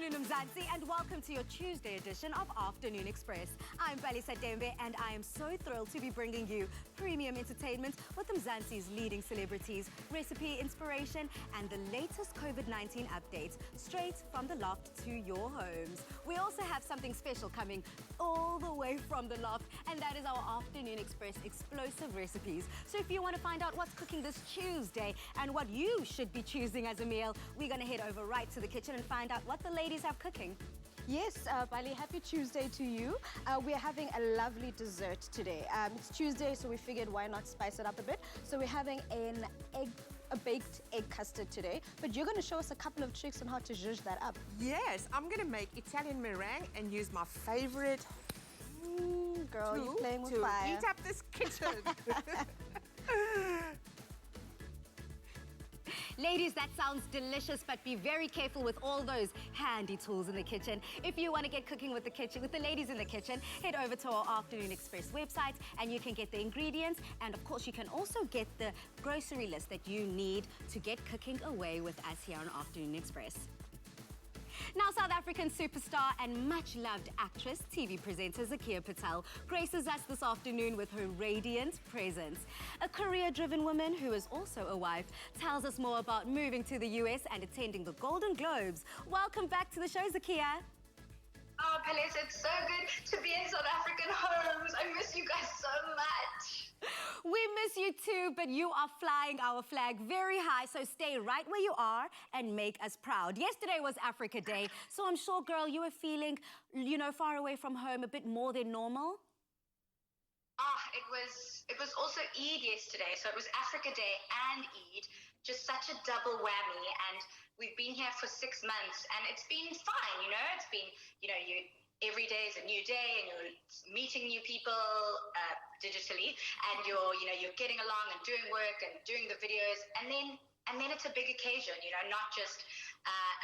afternoon, Mzansi, and welcome to your Tuesday edition of Afternoon Express. I'm Balisa Dembe, and I am so thrilled to be bringing you premium entertainment with Mzansi's leading celebrities, recipe inspiration, and the latest COVID-19 updates straight from the loft to your homes. We also have something special coming all the way from the loft, and that is our Afternoon Express explosive recipes. So if you want to find out what's cooking this Tuesday and what you should be choosing as a meal, we're going to head over right to the kitchen and find out what the ladies have cooking. Yes, Bali, happy Tuesday to you. We're having a lovely dessert today. It's Tuesday, so we figured why not spice it up a bit. So we're having a baked egg custard today, but you're going to show us a couple of tricks on how to zhuzh that up. Yes, I'm going to make Italian meringue and use my favorite Girl, tool you're playing with to fire. heat up this kitchen. Ladies, that sounds delicious, but be very careful with all those handy tools in the kitchen. If you want to get cooking with the ladies in the kitchen, head over to our Afternoon Express website and you can get the ingredients. And of course, you can also get the grocery list that you need to get cooking away with us here on Afternoon Express. Now, South African superstar and much-loved actress, TV presenter Zakir Patel graces us this afternoon with her radiant presence. A career-driven woman who is also a wife tells us more about moving to the US and attending the Golden Globes. Welcome back to the show, Zakir. Oh, Palace, it's so good to be in South African homes. I miss you guys so much. We miss you too, but you are flying our flag very high, so stay right where you are and make us proud. Yesterday was Africa Day, so I'm sure, girl, you were feeling, far away from home a bit more than normal. It was also Eid yesterday, so it was Africa Day and Eid, just such a double whammy. And we've been here for 6 months, and it's been fine. It's been, every day is a new day, and you're meeting new people digitally, and you're getting along and doing work and doing the videos, and then it's a big occasion, not just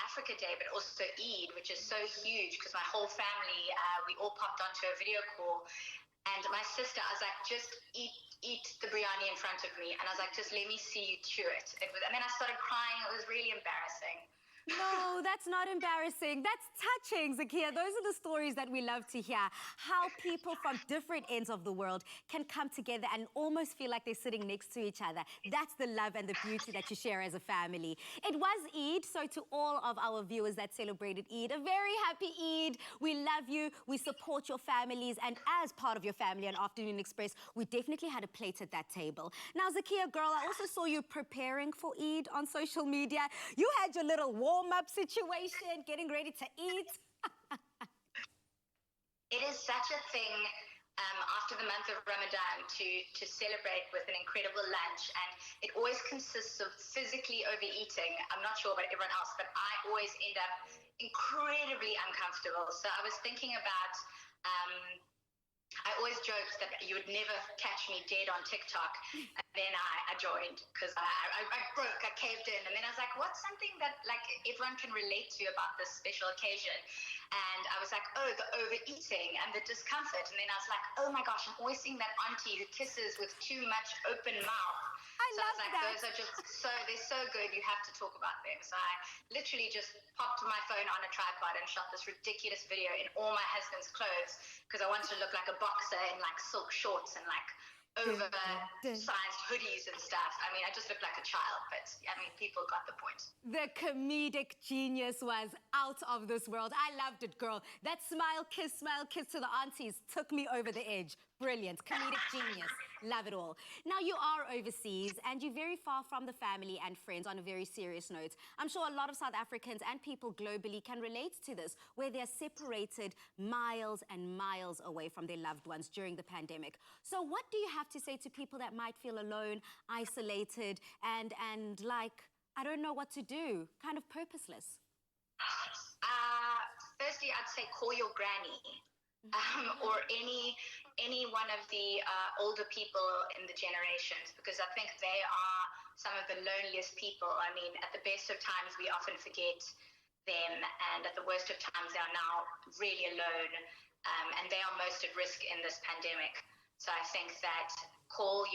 Africa Day, but also Eid, which is so huge because my whole family, we all popped onto a video call. And my sister, I was like, just eat the biryani in front of me. And I was like, just let me see you chew it. And then I started crying. It was really embarrassing. No, that's not embarrassing. That's touching, Zakir. Those are the stories that we love to hear. How people from different ends of the world can come together and almost feel like they're sitting next to each other. That's the love and the beauty that you share as a family. It was Eid, so to all of our viewers that celebrated Eid, a very happy Eid. We love you. We support your families. And as part of your family on Afternoon Express, we definitely had a plate at that table. Now, Zakir, girl, I also saw you preparing for Eid on social media. You had your little warm-up situation, getting ready to eat. It is such a thing after the month of Ramadan to celebrate with an incredible lunch, and it always consists of physically overeating. I'm not sure about everyone else, but I always end up incredibly uncomfortable. So I was thinking about I always joked that you would never catch me dead on TikTok, and then I joined because I broke, I caved in, and then I was like, what's something that like everyone can relate to about this special occasion? And I was like, oh, the overeating and the discomfort. And then I was like, oh my gosh, I'm always seeing that auntie who kisses with too much open mouth. I love that. Those are just they're so good, you have to talk about them. So I literally just popped my phone on a tripod and shot this ridiculous video in all my husband's clothes because I wanted to look like a boxer in like silk shorts and like oversized hoodies and stuff. I mean, I just looked like a child, but I mean, people got the point. The comedic genius was out of this world. I loved it, girl. That smile kiss to the aunties took me over the edge. Brilliant. Comedic genius. Love it all. Now, you are overseas and you're very far from the family and friends on a very serious note. I'm sure a lot of South Africans and people globally can relate to this, where they're separated miles and miles away from their loved ones during the pandemic. So what do you have to say to people that might feel alone, isolated, and like, I don't know what to do, kind of purposeless? Firstly, I'd say call your granny. Or any one of the older people in the generations, because I think they are some of the loneliest people. I mean, at the best of times, we often forget them, and at the worst of times, they are now really alone, and they are most at risk in this pandemic. So I think that call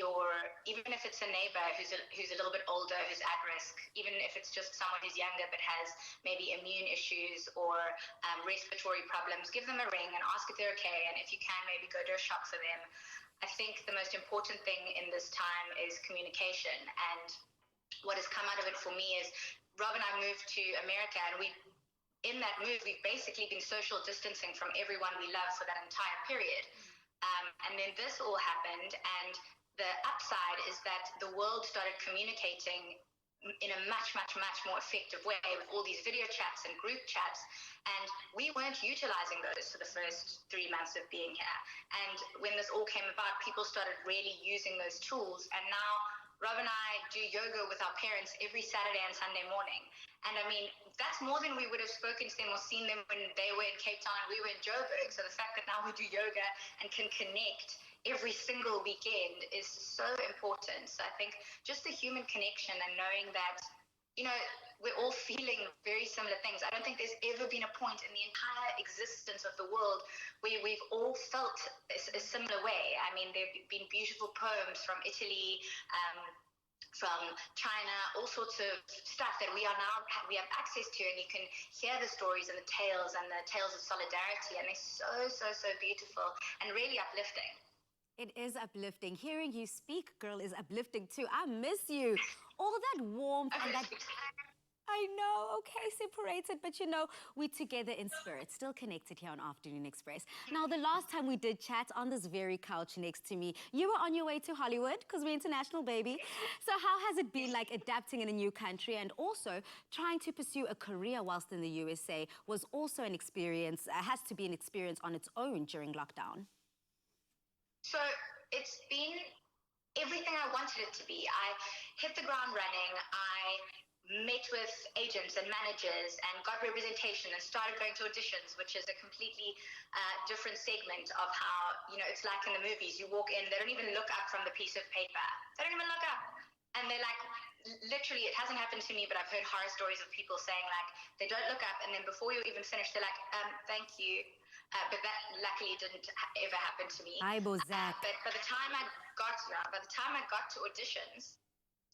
even if it's a neighbor who's a little bit older, who's at risk, even if it's just someone who's younger but has maybe immune issues or respiratory problems, give them a ring and ask if they're okay, and if you can, maybe go to a shop for them. I think the most important thing in this time is communication, and what has come out of it for me is Rob and I moved to America, and in that move, we've basically been social distancing from everyone we love for that entire period. And then this all happened, and the upside is that the world started communicating in a much, much, much more effective way with all these video chats and group chats. And we weren't utilizing those for the first 3 months of being here. And when this all came about, people started really using those tools. And now Rob and I do yoga with our parents every Saturday and Sunday morning. And I mean, that's more than we would have spoken to them or seen them when they were in Cape Town and we were in Joburg. So the fact that now we do yoga and can connect every single weekend is so important. So I think just the human connection and knowing that, you know, we're all feeling very similar things. I don't think there's ever been a point in the entire existence of the world where we've all felt a similar way. I mean, there have been beautiful poems from Italy, from China, all sorts of stuff that we have access to, and you can hear the stories and the tales of solidarity, and they're so beautiful and really uplifting. It is uplifting. Hearing you speak, girl, is uplifting too. I miss you. All that warmth and that... I know, okay, separated, but you know, we're together in spirit, still connected here on Afternoon Express. Now, the last time we did chat on this very couch next to me, you were on your way to Hollywood, because we're international, baby. So how has it been like adapting in a new country and also trying to pursue a career whilst in the USA was also an experience, has to be an experience on its own during lockdown? So it's been everything I wanted it to be. I hit the ground running. I met with agents and managers and got representation and started going to auditions, which is a completely different segment of how, you know, it's like in the movies. You walk in, they don't even look up from the piece of paper. They don't even look up. And they're like, literally, it hasn't happened to me, but I've heard horror stories of people saying, like, they don't look up, and then before you're even finished, they're like, thank you. But that luckily didn't ever happen to me. But by the time I got to auditions,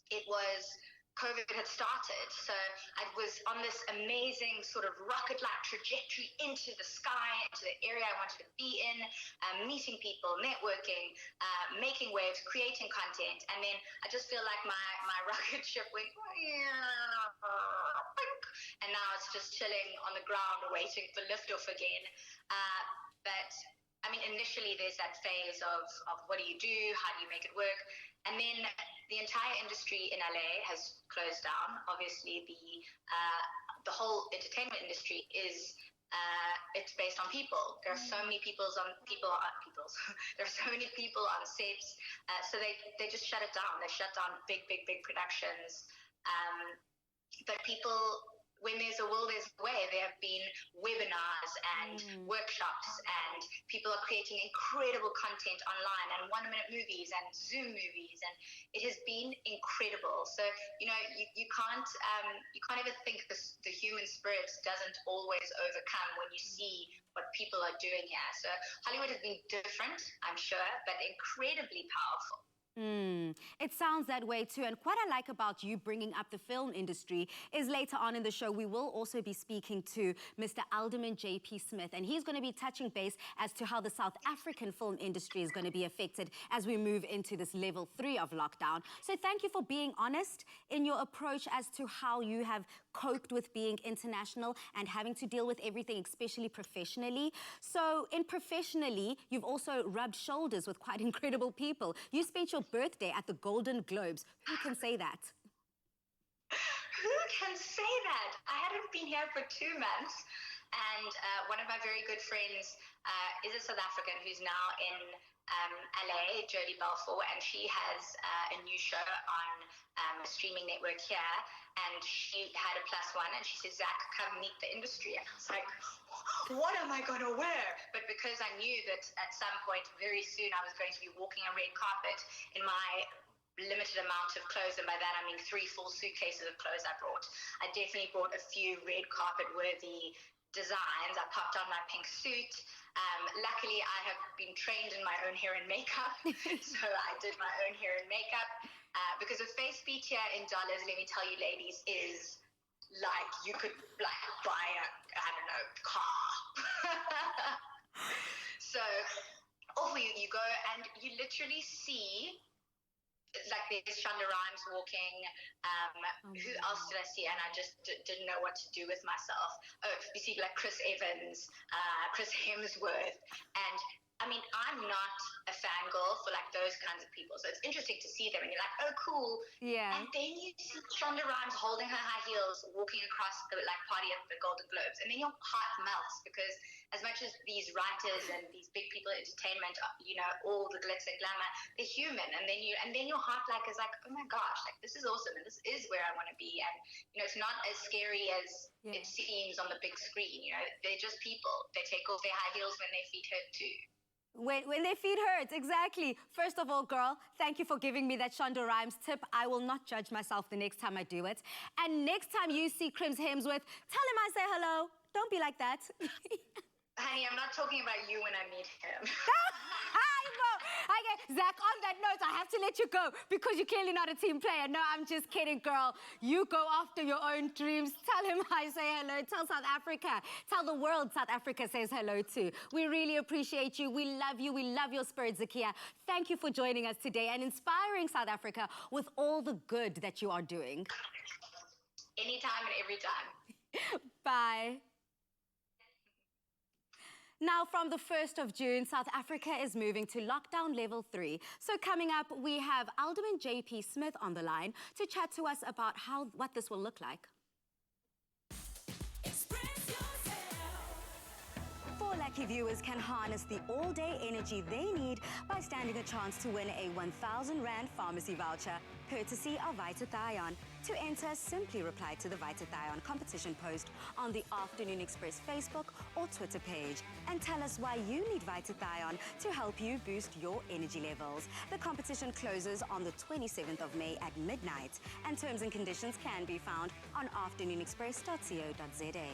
it was COVID had started, so I was on this amazing sort of rocket-like trajectory into the sky, into the area I wanted to be in, meeting people, networking, making waves, creating content, and then I just feel like my rocket ship went, and now it's just chilling on the ground waiting for liftoff again. But I mean, initially there's that phase of what do you do, how do you make it work? And then the entire industry in LA has closed down. Obviously, the whole entertainment industry is it's based on people. There are so many there are so many people on sets, so they just shut it down. They shut down big productions. But people, when there's a will, there's a way. There have been webinars and workshops, and people are creating incredible content online and 1-minute movies and Zoom movies, and it has been incredible. So, you know, you can't ever think the human spirit doesn't always overcome when you see what people are doing here. So Hollywood has been different, I'm sure, but incredibly powerful. It sounds that way too. And what I like about you bringing up the film industry is later on in the show, we will also be speaking to Mr. Alderman J.P. Smith, and he's going to be touching base as to how the South African film industry is going to be affected as we move into this level 3 of lockdown. So thank you for being honest in your approach as to how you have coped with being international and having to deal with everything, especially professionally. So in professionally, you've also rubbed shoulders with quite incredible people. You spent your birthday at the Golden Globes. Who can say that? Who can say that? I hadn't been here for 2 months, and one of my very good friends is a South African who's now in LA, Jodie Balfour, and she has a new show on a streaming network here, and she had a +1, and she said, Zach, come meet the industry. And I was like, what am I going to wear? But because I knew that at some point very soon I was going to be walking a red carpet in my limited amount of clothes, and by that I mean 3 full suitcases of clothes I brought. I definitely brought a few red carpet worthy designs. I popped on my pink suit, Luckily, I have been trained in my own hair and makeup, so I did my own hair and makeup. Because a face beat here in dollars, let me tell you, ladies, is like you could like buy a, I don't know, car. So off you go, and you literally see, like, there's Shonda Rhimes walking. Who else did I see? And I just didn't know what to do with myself. Oh, you see, like, Chris Evans, Chris Hemsworth. And I mean, I'm not a fangirl for like those kinds of people. So it's interesting to see them and you're like, oh, cool. Yeah. And then you see Shonda Rhimes holding her high heels, walking across the like party at the Golden Globes. And then your heart melts, because as much as these writers and these big people in entertainment, you know, all the glitz and glamour, they're human. And then your heart like is like, oh my gosh, like this is awesome. And this is where I want to be. And, you know, it's not as scary as it seems on the big screen. You know, they're just people. They take off their high heels when their feet hurt too. When their feet hurt, exactly. First of all, girl, thank you for giving me that Shonda Rhimes tip. I will not judge myself the next time I do it. And next time you see Chris Hemsworth, tell him I say hello. Don't be like that. Honey, I'm not talking about you when I meet him. Okay, Zach, on that note, I have to let you go because you're clearly not a team player. No, I'm just kidding, girl. You go after your own dreams. Tell him I say hello. Tell South Africa. Tell the world South Africa says hello too. We really appreciate you. We love you. We love your spirit, Zakir. Thank you for joining us today and inspiring South Africa with all the good that you are doing. Anytime and every time. Bye. Now, from the 1st of June, South Africa is moving to lockdown level 3. So coming up, we have Alderman J.P. Smith on the line to chat to us about what this will look like. Four lucky viewers can harness the all-day energy they need by standing a chance to win a 1,000 Rand pharmacy voucher, courtesy of Vitathion. To enter, simply reply to the Vitathion competition post on the Afternoon Express Facebook or Twitter page and tell us why you need Vitathion to help you boost your energy levels. The competition closes on the 27th of May at midnight, and terms and conditions can be found on afternoonexpress.co.za.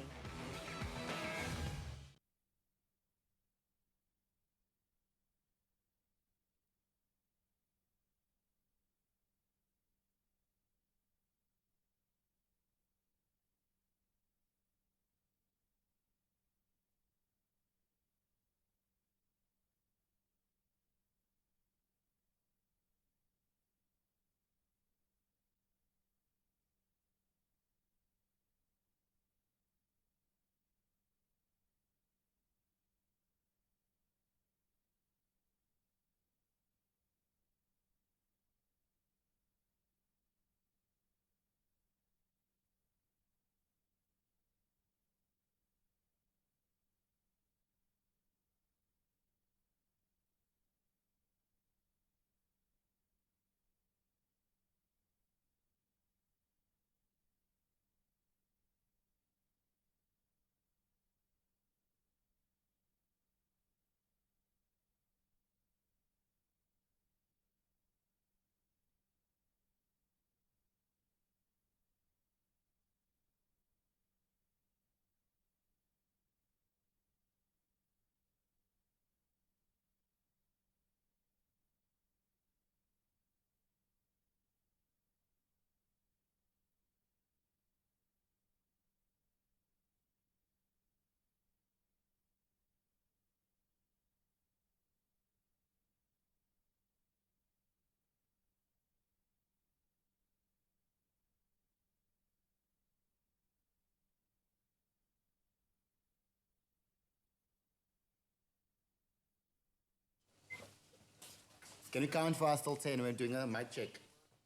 Can you count fast till 10 when doing a mic check?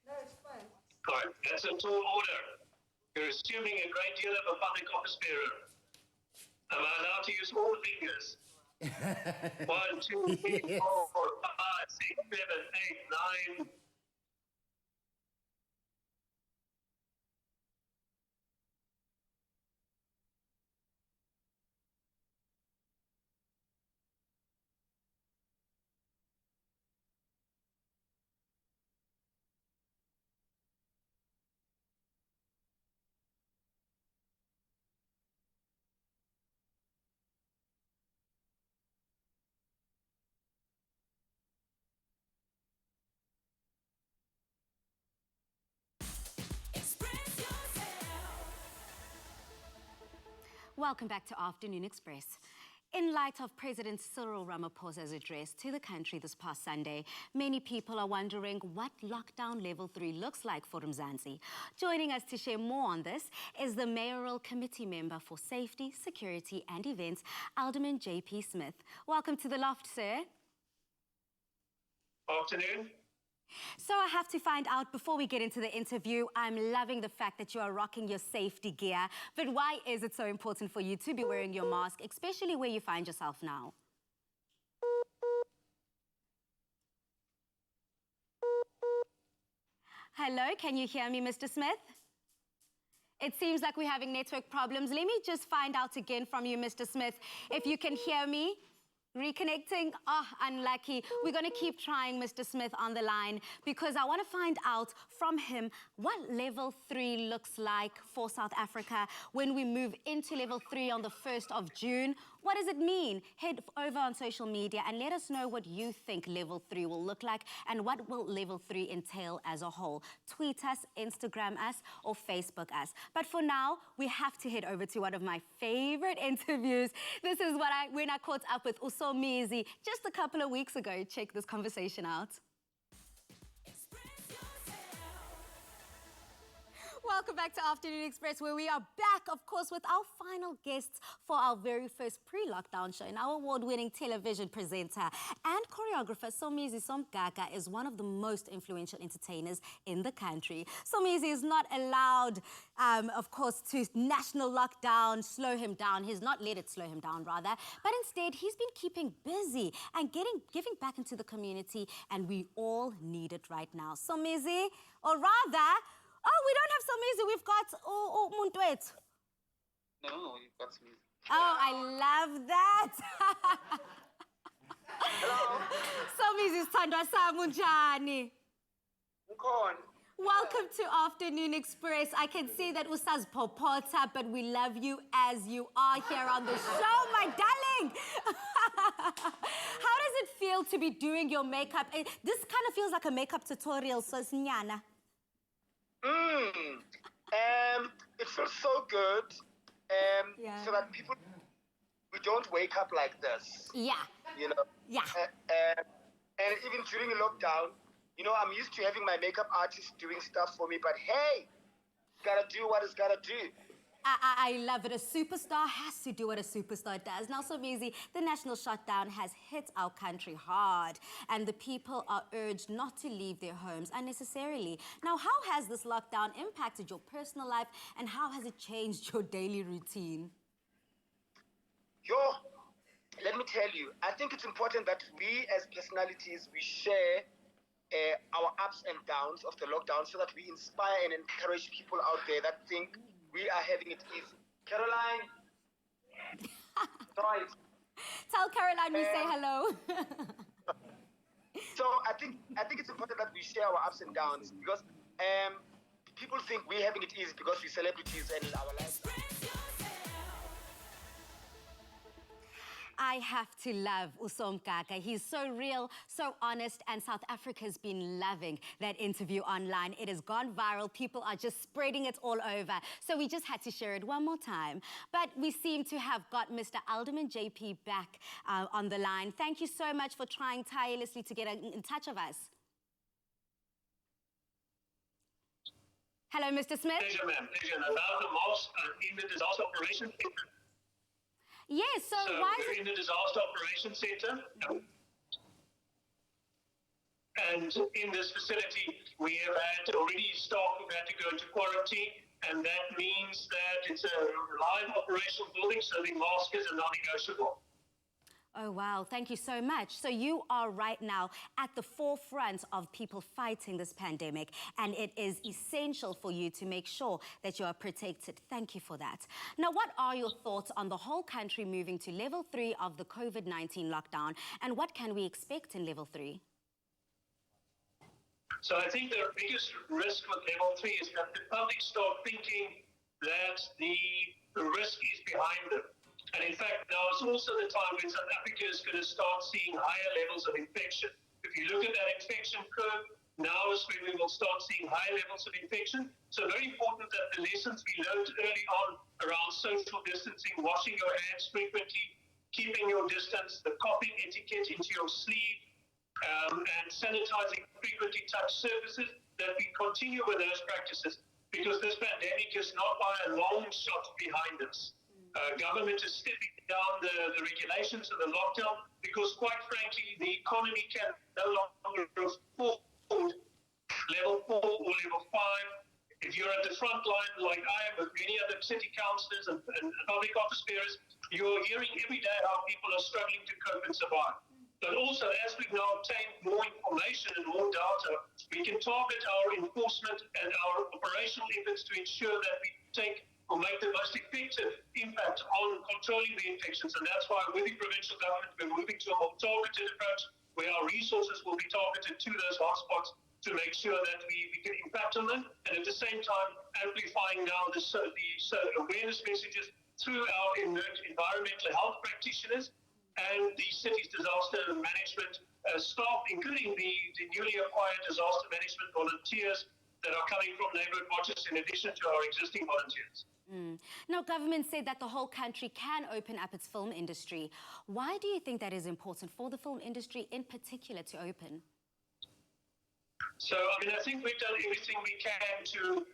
No, it's fine. All right, that's a tall order. You're assuming a great deal of a public office bearer. Am I allowed to use all fingers? 1, 2, 3, 4, 5, 6, 7, 8, 9. Welcome back to Afternoon Express. In light of President Cyril Ramaphosa's address to the country this past Sunday, many people are wondering what lockdown level 3 looks like for Mzansi. Joining us to share more on this is the Mayoral Committee Member for Safety, Security and Events, Alderman J.P. Smith. Welcome to the loft, sir. Afternoon. So I have to find out, before we get into the interview, I'm loving the fact that you are rocking your safety gear. But why is it so important for you to be wearing your mask, especially where you find yourself now? Hello, can you hear me, Mr. Smith? It seems like we're having network problems. Let me just find out again from you, Mr. Smith, if you can hear me. Reconnecting? Oh, unlucky. We're going to keep trying Mr. Smith on the line because I want to find out from him what level 3 looks like for South Africa when we move into level 3 on the 1st of June. What does it mean? Head over on social media and let us know what you think level 3 will look like and what will level 3 entail as a whole. Tweet us, Instagram us, or Facebook us. But for now, we have to head over to one of my favorite interviews. This is when I caught up with Usomizi just a couple of weeks ago. Check this conversation out. Welcome back to Afternoon Express, where we are back, of course, with our final guests for our very first pre-lockdown show. And our award-winning television presenter and choreographer, Somizi Somgaga, is one of the most influential entertainers in the country. Somizi is not allowed, of course, to national lockdown slow him down. He's not let it slow him down, rather. But instead, he's been keeping busy and giving back into the community, and we all need it right now. Somizi, or rather... Oh, we don't have Somizi, we've got Muntwet. No, you've got Somizi. Oh, I love that. Hello. Somizi Sithandwa Sami unjani? Ukhona. Welcome to Afternoon Express. I can see that usazipopota, but we love you as you are here on the show, my darling. How does it feel to be doing your makeup? This kind of feels like a makeup tutorial, so it's nyana. It feels so good. Yeah. So that we don't wake up like this. Yeah. You know. Yeah. And even during lockdown, you know, I'm used to having my makeup artist doing stuff for me, but hey, gotta do what it's gotta do. I love it. A superstar has to do what a superstar does. Now, Somizi, the national shutdown has hit our country hard, and the people are urged not to leave their homes unnecessarily. Now, how has this lockdown impacted your personal life, and how has it changed your daily routine? Let me tell you, I think it's important that we as personalities, we share our ups and downs of the lockdown so that we inspire and encourage people out there that think we are having it easy. Caroline. Right. Tell Caroline we say hello. So I think it's important that we share our ups and downs because people think we're having it easy because we're celebrities and our lives. I have to love Usomgaga. He's so real, so honest, and South Africa's been loving that interview online. It has gone viral. People are just spreading it all over. So we just had to share it one more time. But we seem to have got Mr. Alderman JP back on the line. Thank you so much for trying tirelessly to get in touch with us. Hello, Mr. Smith. Pleasure, ma'am. Pleasure. And about the mask in the disaster operation center. Yes, so why is we're in the disaster operation center. And in this facility, we have had already staff who've had to go into quarantine, and that means that it's a live operational building, so the mask is non-negotiable. Oh, wow. Thank you so much. So you are right now at the forefront of people fighting this pandemic, and it is essential for you to make sure that you are protected. Thank you for that. Now, what are your thoughts on the whole country moving to level 3 of the COVID-19 lockdown, and what can we expect in level 3? So I think the biggest risk with level 3 is that the public start thinking that the risk is behind them. And in fact, now it's also the time when South Africa is going to start seeing higher levels of infection. If you look at that infection curve, now is when we will start seeing high levels of infection. So very important that the lessons we learned early on around social distancing, washing your hands frequently, keeping your distance, the coughing etiquette into your sleeve, and sanitizing frequently touched surfaces, that we continue with those practices, because this pandemic is not by a long shot behind us. Government is stepping down the regulations of the lockdown because, quite frankly, the economy can no longer afford level 4 or level 5. If you're at the front line like I am with many other city councillors and public office bearers, you're hearing every day how people are struggling to cope and survive. But also, as we've now obtained more information and more data, we can target our enforcement and our operational efforts to ensure that we take or make the most effective impact on controlling the infections. And that's why with the provincial government, we're moving to a more targeted approach where our resources will be targeted to those hotspots to make sure that we can impact on them. And at the same time, amplifying now the awareness messages through our environmental health practitioners and the city's disaster management staff, including the newly acquired disaster management volunteers that are coming from neighbourhood watches in addition to our existing volunteers. Now, government said that the whole country can open up its film industry. Why do you think that is important for the film industry in particular to open? So, I think we've done everything we can to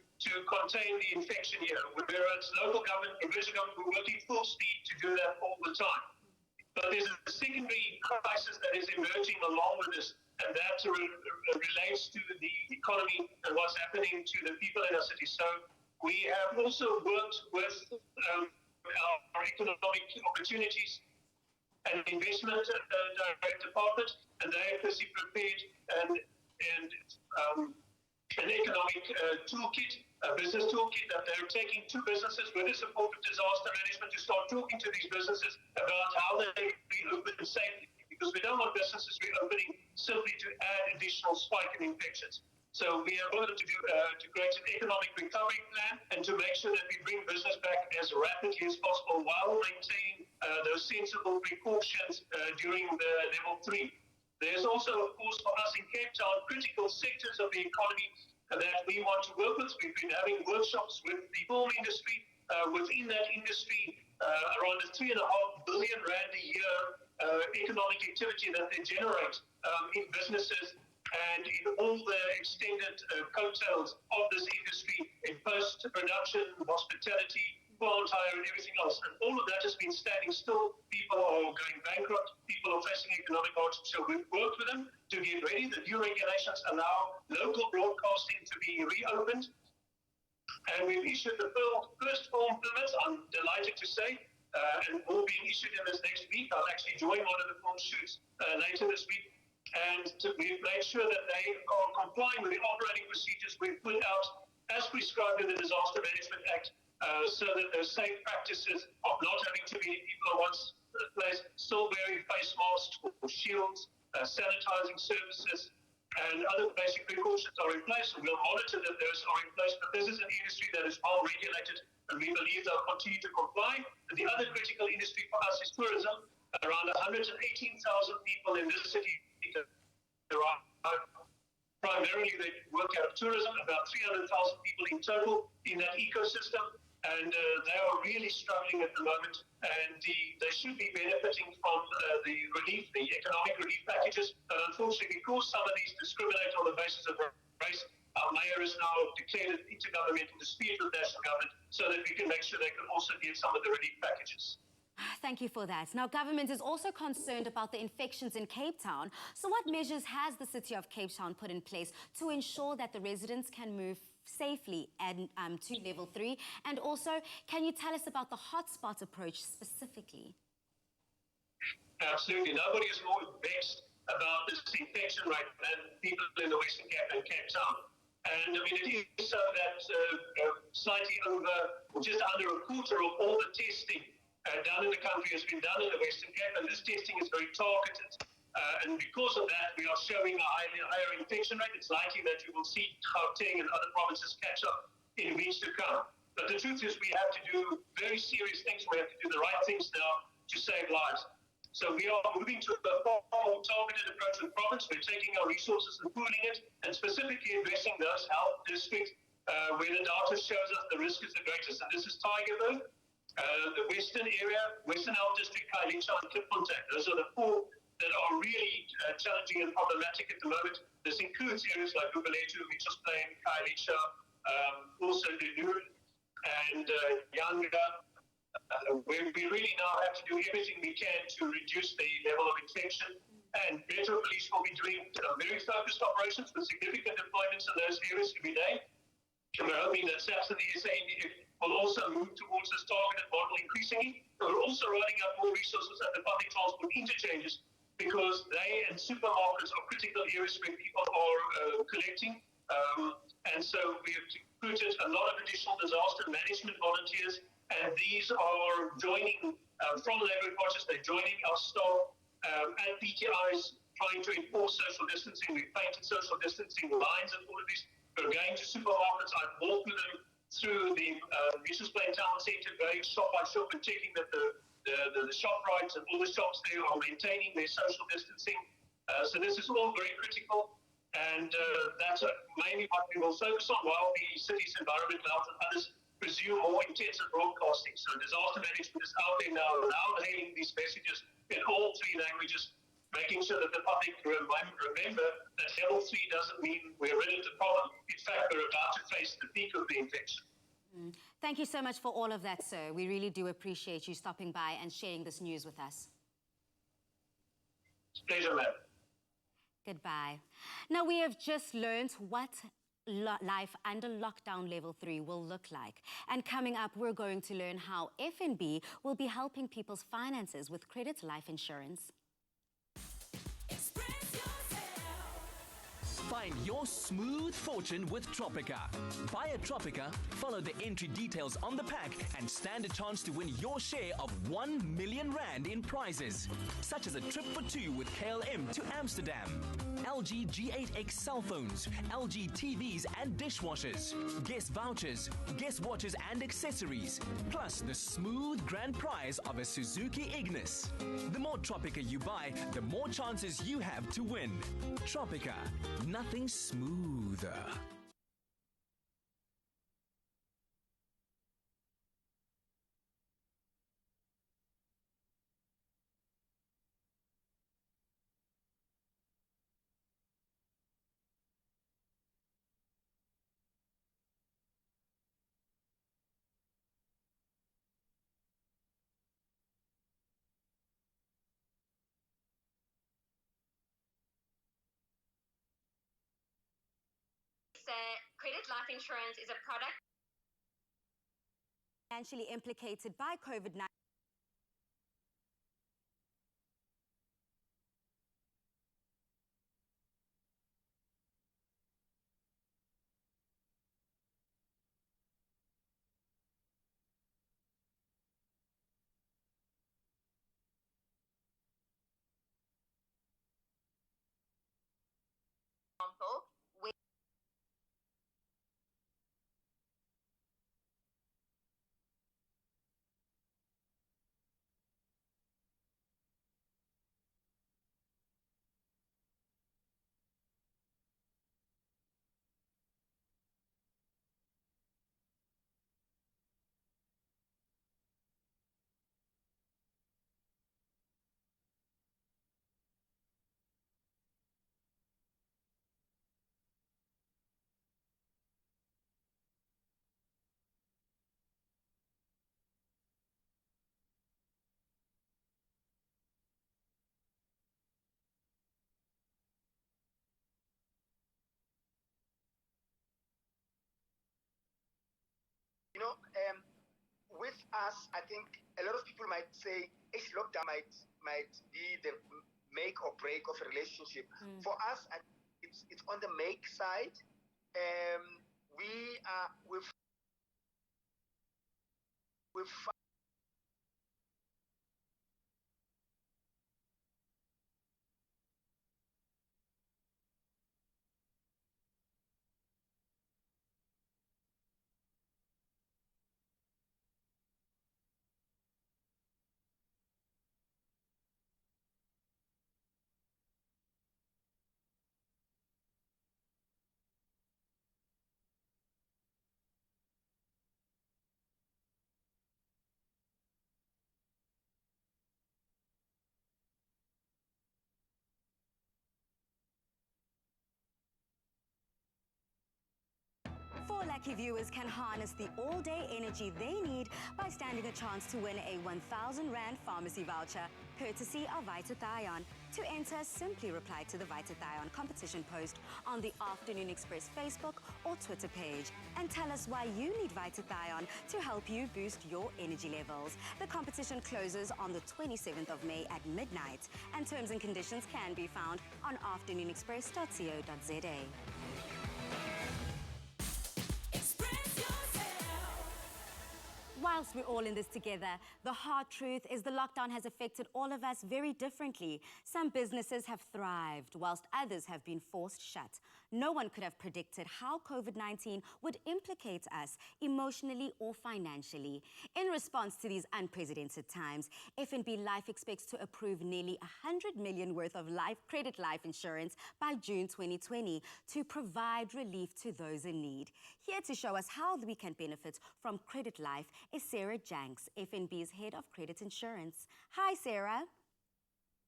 contain the infection here. Whereas local government, provincial government, we're working full speed to do that all the time. But there's a secondary crisis that is emerging along with this, and that relates to the economy and what's happening to the people in our city. So we have also worked with our economic opportunities and investment direct department, and they have busy prepared an economic toolkit, a business toolkit that they're taking to businesses with the support of disaster management to start talking to these businesses about how they reopen safely, because we don't want businesses reopening simply to add additional spike in infections. So we are going to create an economic recovery plan and to make sure that we bring business back as rapidly as possible while maintaining those sensible precautions during the level 3. There's also, of course, for us in Cape Town, critical sectors of the economy that we want to work with. We've been having workshops with the film industry. Within that industry, around the R3.5 billion a year economic activity that they generate in businesses and in all the extended coattails of this industry in post-production, hospitality, plant hire and everything else. And all of that has been standing still. People are going bankrupt. People are facing economic hardship. So we've worked with them to get ready. The new regulations allow local broadcasting to be reopened. And we've issued the first film permits, I'm delighted to say, and more being issued in this next week. I'll actually join one of the film shoots later this week. And we've made sure that they are complying with the operating procedures we've put out as prescribed in the Disaster Management Act, so that those safe practices of not having too many people at one place, still wearing face masks or shields, sanitizing services, and other basic precautions are in place. And we'll monitor that those are in place. But this is an industry that is well regulated, and we believe they'll continue to comply. And the other critical industry for us is tourism. Around 118,000 people in this city primarily they work out of tourism, about 300,000 people in total in that ecosystem, and they are really struggling at the moment, and they should be benefiting from the economic relief packages, but unfortunately because some of these discriminate on the basis of race, our mayor has now declared an intergovernmental dispute with national government so that we can make sure they can also get some of the relief packages. Thank you for that. Now, government is also concerned about the infections in Cape Town. So what measures has the City of Cape Town put in place to ensure that the residents can move safely and to level 3? And also, can you tell us about the hotspot approach specifically? Absolutely. Nobody is more vexed about this infection rate than people in the Western Cape and Cape Town. And it is so that slightly over, or just under a quarter of all the testing done in the country has been done in the Western Cape, and this testing is very targeted. And because of that, we are showing a higher infection rate. It's likely that you will see Gauteng and other provinces catch up in weeks to come. But the truth is we have to do very serious things. We have to do the right things now to save lives. So we are moving to a far more targeted approach with province. We're taking our resources and pooling it, and specifically addressing those health districts where the data shows us the risk is the greatest. And this is Tygerberg, the Western area, Western Health District, Khayelitsha, and Klipfontein. Those are the four that are really challenging and problematic at the moment. This includes areas like Gugulethu, Mitchells Plain, Khayelitsha, also Duluth, and Yanga, where we really now have to do everything we can to reduce the level of infection. And Metro Police will be doing very focused operations with significant deployments in those areas every day. And we're hoping that SAPS and the SANDF will also move towards this targeted model increasingly. We're also rolling out more resources at the public transport interchanges because they and supermarkets are critical areas where people are collecting. And so we have recruited a lot of additional disaster management volunteers, and these are joining from Labour Watches. They're joining our staff at PTIs, trying to enforce social distancing. We've painted social distancing lines and all of this. We're going to supermarkets. I've walked with them through the Mitchells Plain Town Centre, going shop by shop and checking that the ShopRites and all the shops there are maintaining their social distancing. So this is all very critical. And that's mainly what we will focus on while the city's environmental health and others pursue more intensive broadcasting. So disaster management is out there now hailing these messages in all three languages, making sure that the public remember that level 3 doesn't mean we're rid of the problem. In fact, we're about to face the peak of the infection. Thank you so much for all of that, sir. We really do appreciate you stopping by and sharing this news with us. It's a pleasure, madam. Goodbye. Now, we have just learned what life under lockdown level 3 will look like. And coming up, we're going to learn how FNB will be helping people's finances with credit life insurance. Find your smooth fortune with Tropica. Buy a Tropica, follow the entry details on the pack, and stand a chance to win your share of 1 million rand in prizes, such as a trip for 2 with KLM to Amsterdam, LG G8X cell phones, LG TVs and dishwashers, guest vouchers, guest watches and accessories, plus the smooth grand prize of a Suzuki Ignis. The more Tropica you buy, the more chances you have to win. Tropica. Nothing smoother. Credit life insurance is a product Financially implicated by COVID-19. example. You know, with us, I think a lot of people might say each lockdown might be the make or break of a relationship. For us, it's on the make side. We've Lucky viewers can harness the all-day energy they need by standing a chance to win a 1,000 Rand pharmacy voucher, courtesy of Vitathion. To enter, simply reply to the Vitathion competition post on the Afternoon Express Facebook or Twitter page and tell us why you need Vitathion to help you boost your energy levels. The competition closes on the 27th of May at midnight, and terms and conditions can be found on afternoonexpress.co.za. Whilst we're all in this together, the hard truth is the lockdown has affected all of us very differently. Some businesses have thrived, whilst others have been forced shut. No one could have predicted how COVID-19 would implicate us emotionally or financially. In response to these unprecedented times, FNB Life expects to approve nearly 100 million worth of credit life insurance by June 2020 to provide relief to those in need. Here to show us how we can benefit from credit life is Sarah Janks, FNB's Head of Credit Insurance. Hi, Sarah.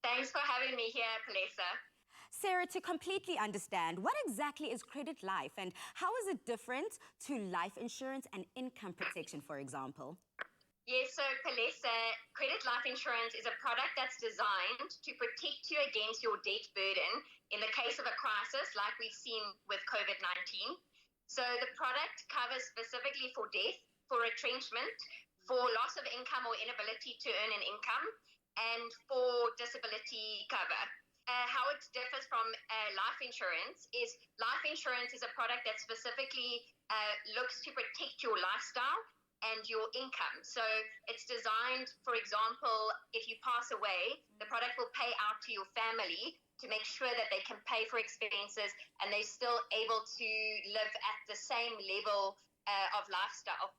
Thanks for having me here, Palesa. Sarah, to completely understand, what exactly is credit life and how is it different to life insurance and income protection, for example? Yes, so Palesa, credit life insurance is a product that's designed to protect you against your debt burden in the case of a crisis like we've seen with COVID-19. So the product covers specifically for death, for retrenchment, for loss of income or inability to earn an income, and for disability cover. How it differs from life insurance is a product that specifically looks to protect your lifestyle and your income. So it's designed, for example, if you pass away, the product will pay out to your family to make sure that they can pay for expenses and they're still able to live at the same level of lifestyle.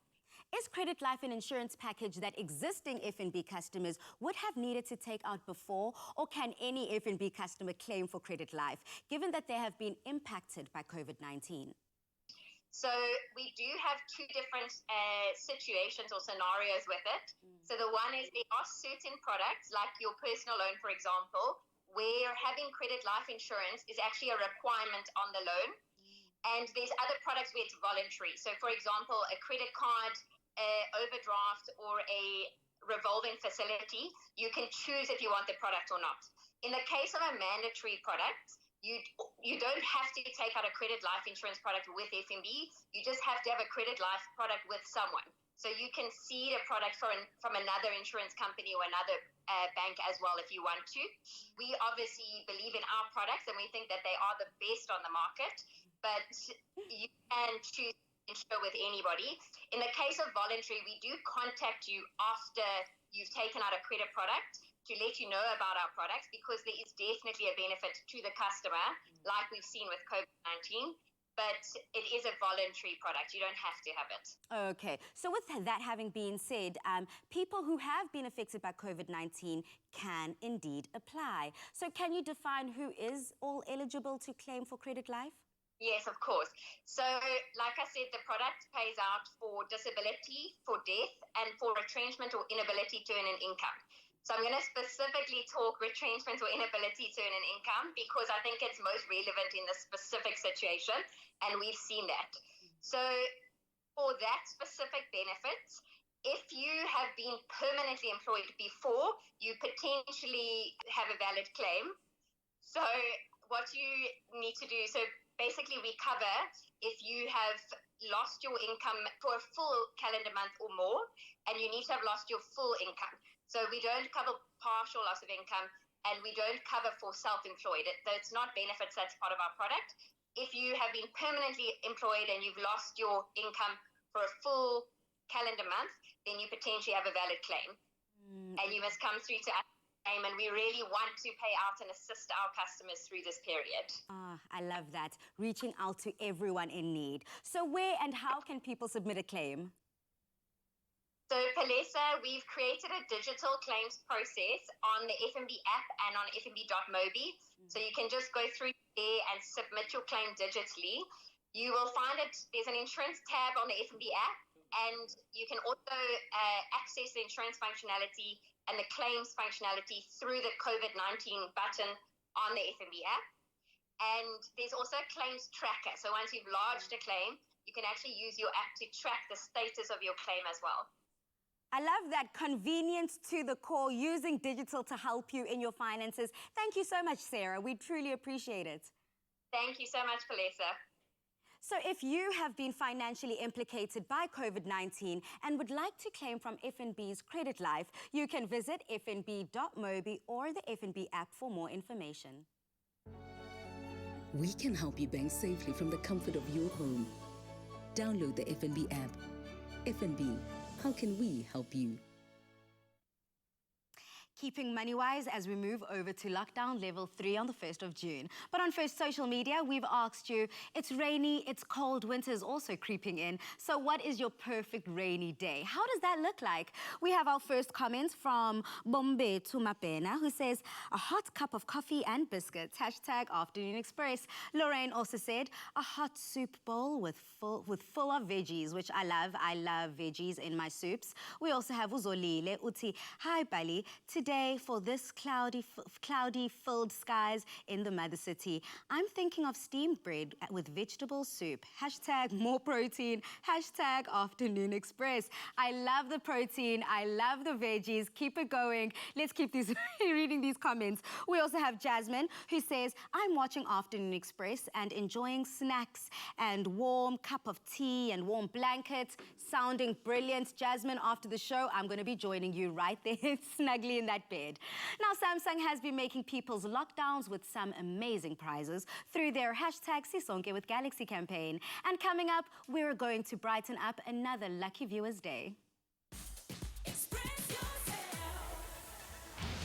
Is credit life an insurance package that existing FNB customers would have needed to take out before, or can any FNB customer claim for credit life, given that they have been impacted by COVID-19? So we do have two different situations or scenarios with it. So the one is there are certain products, like your personal loan, for example, where having credit life insurance is actually a requirement on the loan. And there's other products where it's voluntary. So, for example, a credit card, overdraft, or a revolving facility, you can choose if you want the product or not. In the case of a mandatory product, you don't have to take out a credit life insurance product with FNB. You just have to have a credit life product with someone. So you can seed a product from another insurance company or another bank as well if you want to. We obviously believe in our products and we think that they are the best on the market, but you can choose insure with anybody. In the case of voluntary, we do contact you after you've taken out a credit product to let you know about our products, because there is definitely a benefit to the customer, like we've seen with COVID-19, but it is a voluntary product. You don't have to have it. Okay, so with that having been said, people who have been affected by COVID-19 can indeed apply. So can you define who is all eligible to claim for credit life? Yes, of course. So, like I said, the product pays out for disability, for death, and for retrenchment or inability to earn an income. So I'm going to specifically talk retrenchment or inability to earn an income because I think it's most relevant in this specific situation, and we've seen that. So for that specific benefit, if you have been permanently employed before, you potentially have a valid claim. So what you need to do, so basically we cover if you have lost your income for a full calendar month or more, and you need to have lost your full income. So we don't cover partial loss of income, and we don't cover for self-employed. It's not benefits, that's part of our product. If you have been permanently employed and you've lost your income for a full calendar month, then you potentially have a valid claim. And you must come through to us, and we really want to pay out and assist our customers through this period. I love that, reaching out to everyone in need. So where and how can people submit a claim? So, Palesa, we've created a digital claims process on the FNB app and on fnb.mobi. So you can just go through there and submit your claim digitally. You will find there's an insurance tab on the FNB app, and you can also access the insurance functionality and the claims functionality through the COVID-19 button on the FNB app. And there's also a claims tracker. So once you've lodged a claim, you can actually use your app to track the status of your claim as well. I love that convenience to the core, using digital to help you in your finances. Thank you so much, Sarah. We truly appreciate it. Thank you so much, Palesa. So if you have been financially implicated by COVID-19 and would like to claim from FNB's Credit Life, you can visit fnb.mobi or the FNB app for more information. We can help you bank safely from the comfort of your home. Download the FNB app. FNB, how can we help you? Keeping money wise as we move over to lockdown level 3 on the 1st of June. But on First Social Media, we've asked you, it's rainy, it's cold, winter is also creeping in. So what is your perfect rainy day? How does that look like? We have our first comments from Bombe Tumapena, who says, a hot cup of coffee and biscuits, #Afternoon Express. Lorraine also said, a hot soup bowl with full of veggies, which I love. I love veggies in my soups. We also have Uzolile Uti, hi Bali. Today, for this cloudy filled skies in the mother city, I'm thinking of steamed bread with vegetable soup. #more protein. #Afternoon Express. I love the protein. I love the veggies. Keep it going. Let's keep these reading these comments. We also have Jasmine, who says, I'm watching Afternoon Express and enjoying snacks and warm cup of tea and warm blankets. Sounding brilliant. Jasmine, after the show, I'm going to be joining you right there, snugly in that bed. Now, Samsung has been making people's lockdowns with some amazing prizes through their #Sisonke with Galaxy campaign. And coming up, we're going to brighten up another Lucky Viewers Day.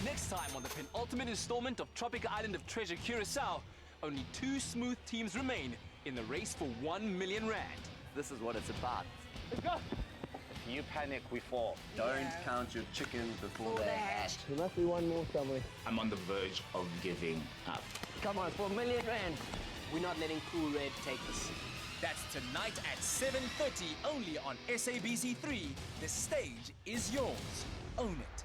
Next time on the penultimate installment of Tropic Island of Treasure Curacao, only 2 smooth teams remain in the race for 1 million rand. This is what it's about. Let's go! You panic, we fall. Don't count your chickens before they hatch. There must be one more somewhere. I'm on the verge of giving up. Come on, for 1 million rand. We're not letting Cool Red take us. That's tonight at 7:30 only on SABC3. The stage is yours. Own it.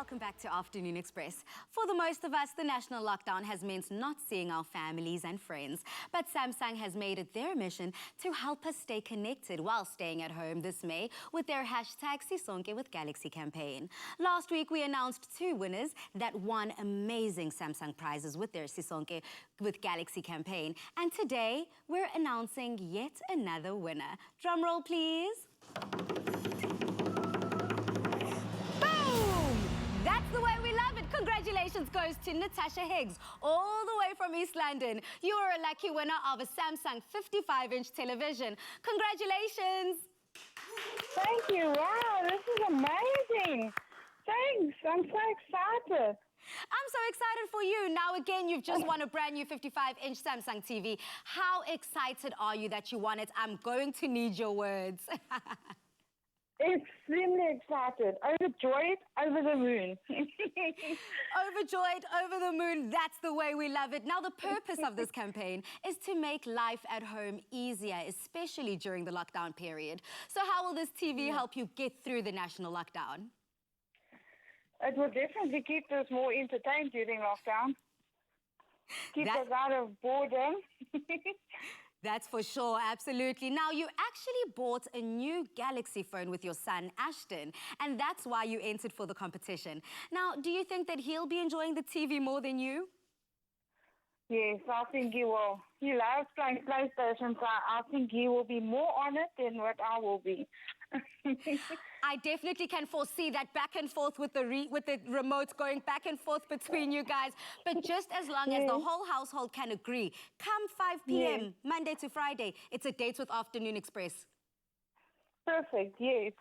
Welcome back to Afternoon Express. For the most of us, the national lockdown has meant not seeing our families and friends. But Samsung has made it their mission to help us stay connected while staying at home this May with their hashtag Sisonke with Galaxy campaign. Last week, we announced 2 winners that won amazing Samsung prizes with their Sisonke with Galaxy campaign. And today, we're announcing yet another winner. Drum roll, please. That's the way we love it. Congratulations goes to Natasha Higgs, all the way from East London. You are a lucky winner of a Samsung 55-inch television. Congratulations. Thank you. Wow, this is amazing. Thanks. I'm so excited. I'm so excited for you. Now, again, you've just won a brand new 55-inch Samsung TV. How excited are you that you won it? I'm going to need your words. Extremely excited, overjoyed, over the moon. Overjoyed, over the moon, that's the way we love it. Now, the purpose of this campaign is to make life at home easier, especially during the lockdown period. So how will this TV help you get through the national lockdown? It will definitely keep us more entertained during lockdown. Keep us out of boredom. That's for sure, absolutely. Now, you actually bought a new Galaxy phone with your son, Ashton, and that's why you entered for the competition. Now, do you think that he'll be enjoying the TV more than you? Yes, I think he will. He loves playing PlayStation, so I think he will be more on it than what I will be. I definitely can foresee that back and forth with the remote going back and forth between you guys. But just as long as the whole household can agree, come 5 p.m., Monday to Friday, it's a date with Afternoon Express. Perfect, yes.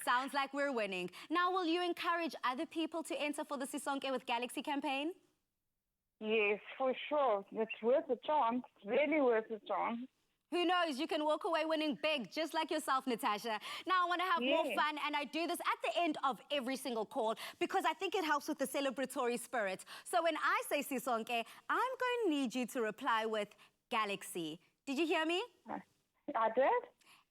Sounds like we're winning. Now, will you encourage other people to enter for the Sisonke with Galaxy campaign? Yes, for sure. It's worth a chance. It's really worth a chance. Who knows? You can walk away winning big, just like yourself, Natasha. Now, I want to have more fun, and I do this at the end of every single call because I think it helps with the celebratory spirit. So when I say Sisonke, I'm going to need you to reply with Galaxy. Did you hear me? I did.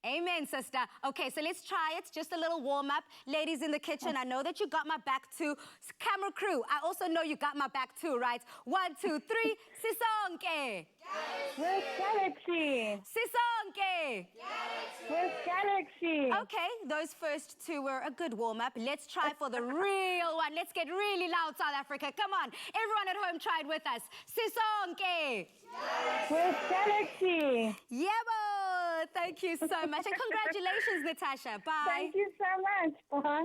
Amen, sister. Okay, so let's try it. Just a little warm-up. Ladies in the kitchen, I know that you got my back too. Camera crew, I also know you got my back too, right? 1, 2, 3, Sisonke. With Galaxy. Sisonke. With Galaxy. Okay, those first 2 were a good warm-up. Let's try for the real one. Let's get really loud, South Africa. Come on. Everyone at home tried with us. Sisonke. With Galaxy. Yeah, thank you so much. And congratulations, Natasha. Bye. Thank you so much. Bye.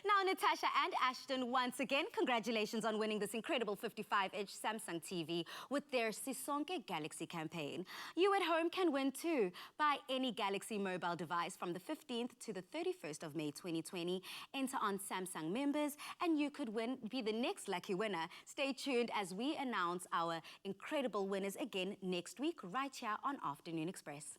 Now, Natasha and Ashton, once again, congratulations on winning this incredible 55-inch Samsung TV with their Sisonke Galaxy campaign. You at home can win too. Buy any Galaxy mobile device from the 15th to the 31st of May 2020. Enter on Samsung members and you could be the next lucky winner. Stay tuned as we announce our incredible winners again next week right here on Afternoon Express.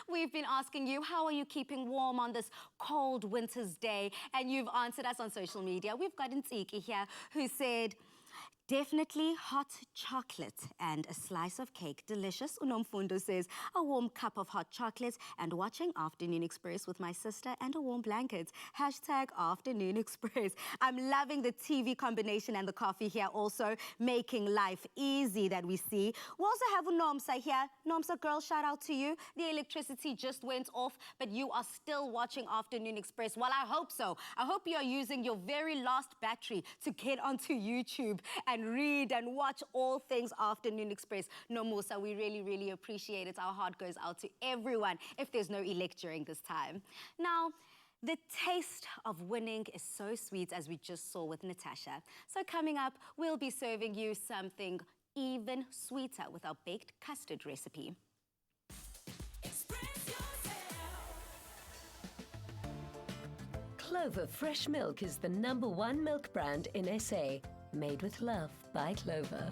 We've been asking you, how are you keeping warm on this cold winter's day? And you've answered us on social media. We've got Ntiki here who said, definitely hot chocolate and a slice of cake. Delicious. Unomfundo says, a warm cup of hot chocolate and watching Afternoon Express with my sister and a warm blanket. Hashtag Afternoon Express. I'm loving the TV combination and the coffee here also, making life easy that we see. We also have Nomsa here. Nomsa, girl, shout out to you. The electricity just went off, but you are still watching Afternoon Express. Well, I hope so. I hope you are using your very last battery to get onto YouTube and read and watch all things Afternoon Express. No, Musa, we really, really appreciate it. Our heart goes out to everyone if there's no elect during this time. Now, the taste of winning is so sweet, as we just saw with Natasha. So coming up, we'll be serving you something even sweeter with our baked custard recipe. Clover Fresh Milk is the #1 milk brand in SA. Made with love by Clover.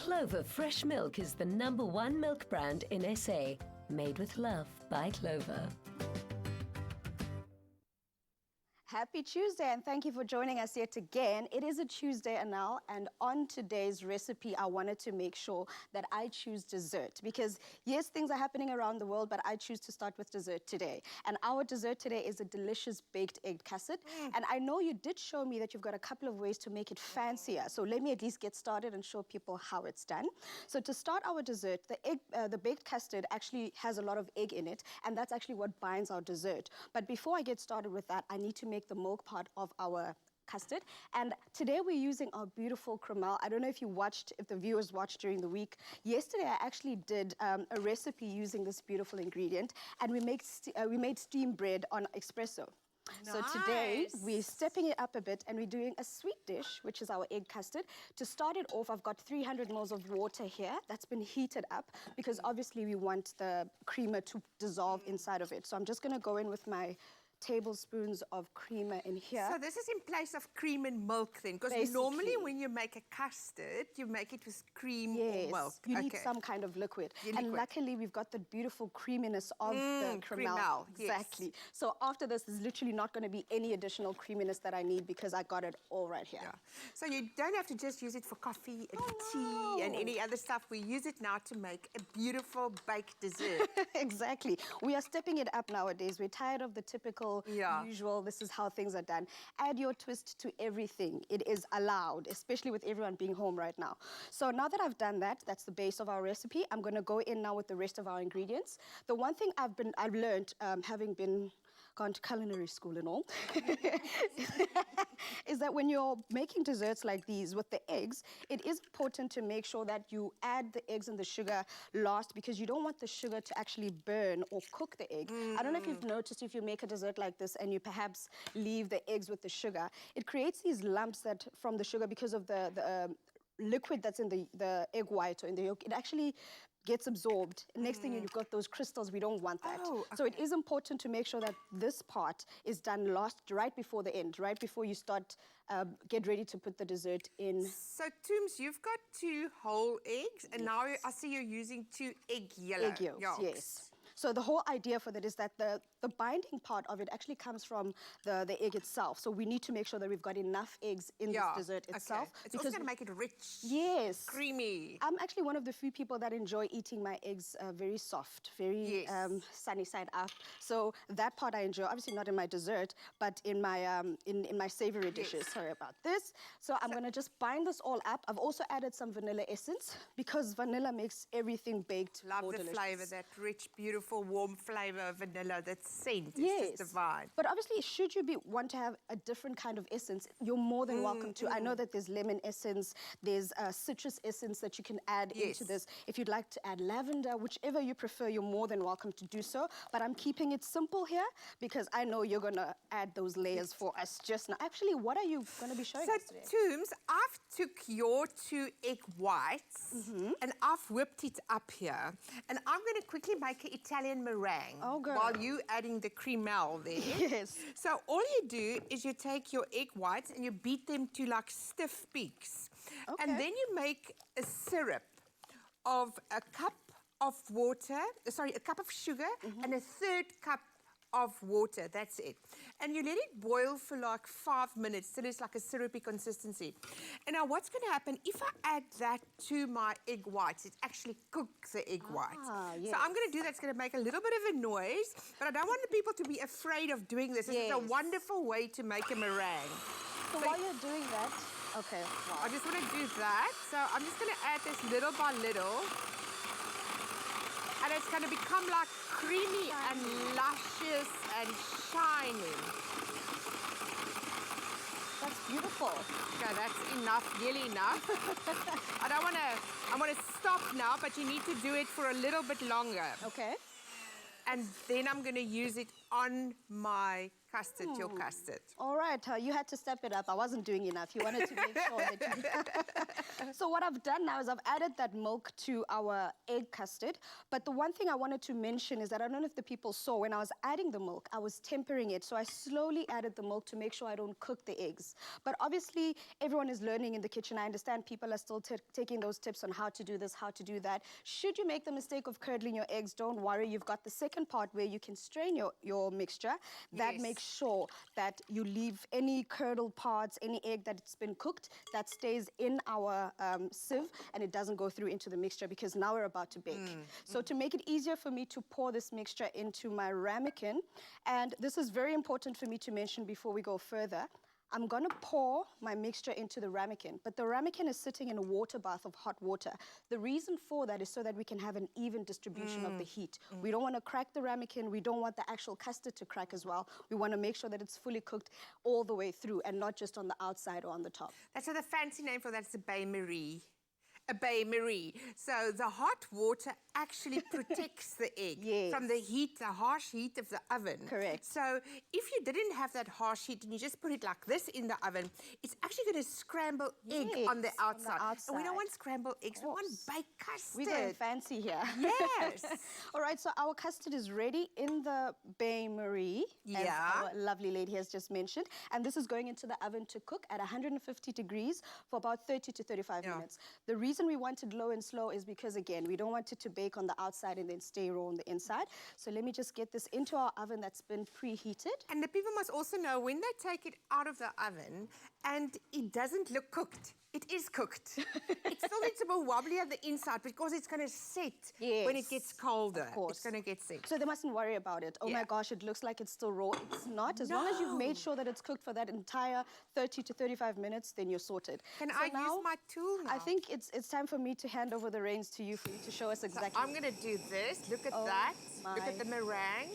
Clover Fresh Milk is the #1 milk brand in SA. Made with love by Clover. Happy Tuesday, and thank you for joining us yet again. It is a Tuesday now, and on today's recipe, I wanted to make sure that I choose dessert because, yes, things are happening around the world, but I choose to start with dessert today. And our dessert today is a delicious baked egg custard. And I know you did show me that you've got a couple of ways to make it fancier. So let me at least get started and show people how it's done. So to start our dessert, the baked custard actually has a lot of egg in it, and that's actually what binds our dessert. But before I get started with that, I need to make the milk part of our custard. And today we're using our beautiful Creme. I don't know if the viewers watched during the week. Yesterday I actually did a recipe using this beautiful ingredient, and we made steamed bread on espresso. Nice. So today we're stepping it up a bit, and we're doing a sweet dish, which is our egg custard. To start it off, I've got 300 ml of water here that's been heated up because obviously we want the creamer to dissolve inside of it. So I'm just going to go in with my tablespoons of creamer in here. So this is in place of cream and milk then? Because normally when you make a custard, you make it with cream or milk. You need some kind of liquid. And luckily, we've got the beautiful creaminess of the Creme. Exactly. Yes. So after this, there's literally not going to be any additional creaminess that I need because I got it all right here. Yeah. So you don't have to just use it for coffee and tea and any other stuff. We use it now to make a beautiful baked dessert. Exactly. We are stepping it up nowadays. We're tired of the typical, usual, this is how things are done. Add your twist to everything. It is allowed, especially with everyone being home right now. So now that I've done that, that's the base of our recipe. I'm going to go in now with the rest of our ingredients. The one thing I've learned, having gone to culinary school and all, is that when you're making desserts like these with the eggs, it is important to make sure that you add the eggs and the sugar last because you don't want the sugar to actually burn or cook the egg. I don't know if you've noticed if you make a dessert like this and you perhaps leave the eggs with the sugar, it creates these lumps that from the sugar because of the liquid that's in the egg white or in the yolk, it actually gets absorbed. Next thing you've got those crystals. We don't want that. So it is important to make sure that this part is done last, right before the end, right before you start, get ready to put the dessert in. So Tooms, you've got 2 whole eggs, and now I see you're using 2 egg yolks. Yes. So the whole idea for that is that the binding part of it actually comes from the egg itself. So we need to make sure that we've got enough eggs in this dessert itself. It's also going to make it rich. Yes. Creamy. I'm actually one of the few people that enjoy eating my eggs very soft, very sunny side up. So that part I enjoy. Obviously not in my dessert, but in my my savory dishes. Sorry about this. So I'm going to just bind this all up. I've also added some vanilla essence because vanilla makes everything baked more delicious. Love the flavour, that rich, beautiful, warm flavour of vanilla, that scent is just divine. But obviously, should you want to have a different kind of essence, you're more than welcome to. I know that there's lemon essence, there's citrus essence that you can add into this. If you'd like to add lavender, whichever you prefer, you're more than welcome to do so. But I'm keeping it simple here because I know you're going to add those layers for us just now. Actually, what are you going to be showing us today? So, Tooms, I've took your 2 egg whites and I've whipped it up here. And I'm going to quickly make an Italian meringue while you adding the cremel there. Yes. So all you do is you take your egg whites and you beat them to like stiff peaks. And then you make a syrup of a cup of water, a cup of sugar and a 1/3 cup of water, that's it. And you let it boil for like 5 minutes till it's like a syrupy consistency. And now what's going to happen, if I add that to my egg whites, it actually cooks the egg whites. Yes. So I'm going to do that. It's going to make a little bit of a noise, but I don't want the people to be afraid of doing this. It's a wonderful way to make a meringue. So while you're doing that, I just want to do that. So I'm just going to add this little by little. And it's going to become like creamy and luscious and shiny. That's beautiful. Okay, that's enough, nearly enough. I want to stop now, but you need to do it for a little bit longer. Okay. And then I'm going to use it on my custard, your custard. All right, you had to step it up. I wasn't doing enough. You wanted to make sure that you... So what I've done now is I've added that milk to our egg custard. But the one thing I wanted to mention is that I don't know if the people saw, when I was adding the milk, I was tempering it. So I slowly added the milk to make sure I don't cook the eggs. But obviously, everyone is learning in the kitchen. I understand people are still taking those tips on how to do this, how to do that. Should you make the mistake of curdling your eggs, don't worry. You've got the second part where you can strain your mixture. That makes sure that you leave any curdled parts, any egg that's been cooked, that stays in our sieve and it doesn't go through into the mixture, because now we're about to bake. So to make it easier for me to pour this mixture into my ramekin, and this is very important for me to mention before we go further, I'm gonna pour my mixture into the ramekin, but the ramekin is sitting in a water bath of hot water. The reason for that is so that we can have an even distribution of the heat. We don't wanna crack the ramekin, we don't want the actual custard to crack as well. We wanna make sure that it's fully cooked all the way through and not just on the outside or on the top. That's the fancy name for that is a bain-marie. A bain-marie. So the hot water actually protects the egg from the heat, the harsh heat of the oven. Correct. So if you didn't have that harsh heat and you just put it like this in the oven, it's actually going to scramble egg on the outside. And we don't want scrambled eggs, we want baked custard. We're going fancy here. Yes. All right, so our custard is ready in the bain-marie, as our lovely lady has just mentioned. And this is going into the oven to cook at 150 degrees for about 30 to 35 minutes. The reason we want it low and slow is because, again, we don't want it to bake on the outside and then stay raw on the inside. So let me just get this into our oven that's been preheated. And the people must also know when they take it out of the oven and it doesn't look cooked, it is cooked. It still needs a bit wobbly on the inside because it's going to set when it gets colder. Of course. It's going to get set. So they mustn't worry about it. Oh my gosh, it looks like it's still raw. It's not. As long as you've made sure that it's cooked for that entire 30 to 35 minutes, then you're sorted. Can I use my tool now? I think it's time for me to hand over the reins to you for you to show us exactly. So I'm going to do this. Look at that. Look at the meringue.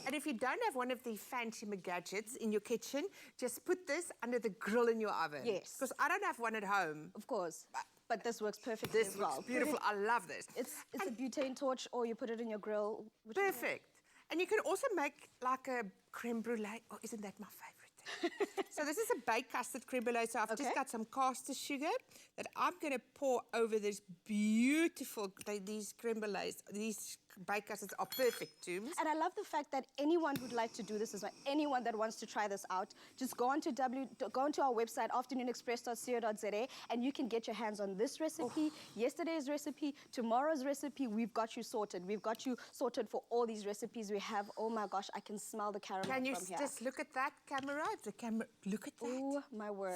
And if you don't have one of the fancy gadgets in your kitchen, just put this under the grill in your oven. Yes. Because I don't have one at home. Of course. But this works perfectly as well. This looks beautiful. I love this. It's a butane torch, or you put it in your grill. Perfect. And you can also make like a creme brulee. Oh, isn't that my favorite thing? So this is a baked custard creme brulee. So I've just got some caster sugar that I'm going to pour over this beautiful, these creme brulees. These baked custards are perfect too. And I love the fact that anyone who'd like to do this as well, anyone that wants to try this out, just go onto our website, afternoonexpress.co.za, and you can get your hands on this recipe, yesterday's recipe, tomorrow's recipe. We've got you sorted. We've got you sorted for all these recipes we have. Oh my gosh, I can smell the caramel from here. Can you just look at that camera? The camera, look at that. Oh my word.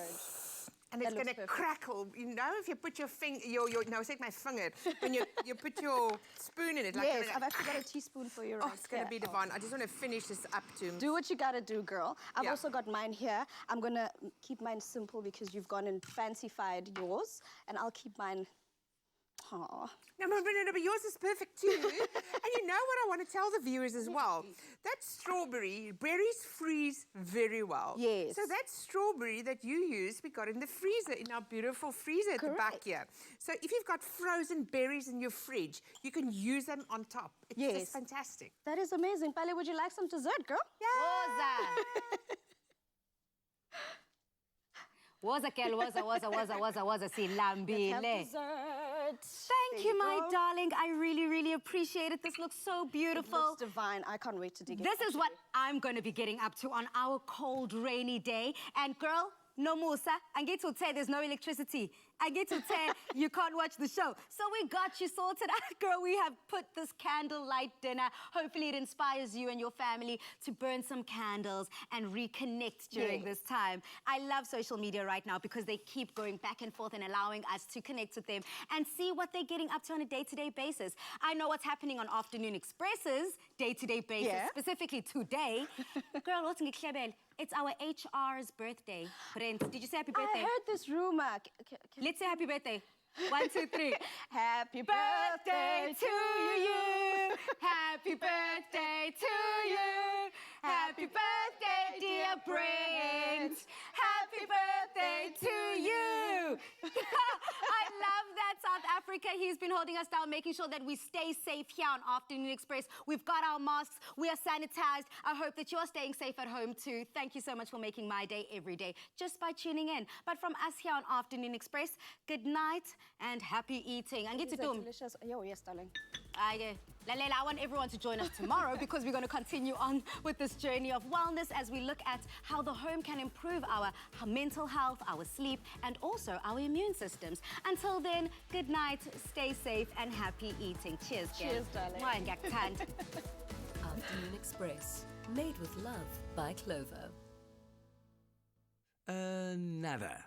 And it's going to crackle. You know, if you put your finger, no, take my finger. When you put your spoon in it. Like I've actually got a teaspoon for you right it's going to be divine. I just want to finish this up too. Do what you got to do, girl. I've also got mine here. I'm going to keep mine simple because you've gone and fancified yours. And I'll keep mine... Aww. No, but yours is perfect too. And you know what I want to tell the viewers as well? That strawberry, berries freeze very well. Yes. So that strawberry that you use, we got in the freezer, in our beautiful freezer at the back here. So if you've got frozen berries in your fridge, you can use them on top. It's just fantastic. That is amazing. Pale, would you like some dessert, girl? Yeah. Waza silambile. Thank you, my darling. I really, really appreciate it. This looks so beautiful. It looks divine. I can't wait to dig it. This is what I'm going to be getting up to on our cold, rainy day. And girl, no Musa, I get to tell there's no electricity. I get to tell you can't watch the show. So we got you sorted out, girl. We have put this candlelight dinner. Hopefully it inspires you and your family to burn some candles and reconnect during this time. I love social media right now because they keep going back and forth and allowing us to connect with them and see what they're getting up to on a day-to-day basis. I know what's happening on Afternoon Express's day-to-day basis, specifically today. Girl, what's in the It's our HR's birthday. Brent, did you say happy birthday? I heard this rumor. Let's say happy birthday. 1, 2, 3. Happy birthday to you. Happy birthday to you. Happy birthday, dear Brent. Happy birthday to you. I love that South African Africa. He's been holding us down, making sure that we stay safe here on Afternoon Express. We've got our masks. We are sanitized. I hope that you're staying safe at home too. Thank you so much for making my day every day just by tuning in. But from us here on Afternoon Express, good night and happy eating. And get to do. Delicious. Yo, yes, darling. Lalela, I want everyone to join us tomorrow because we're going to continue on with this journey of wellness as we look at how the home can improve our mental health, our sleep, and also our immune systems. Until then, good night, stay safe, and happy eating. Cheers, Cheers, darling. Afternoon Express, made with love by Clover. Nada.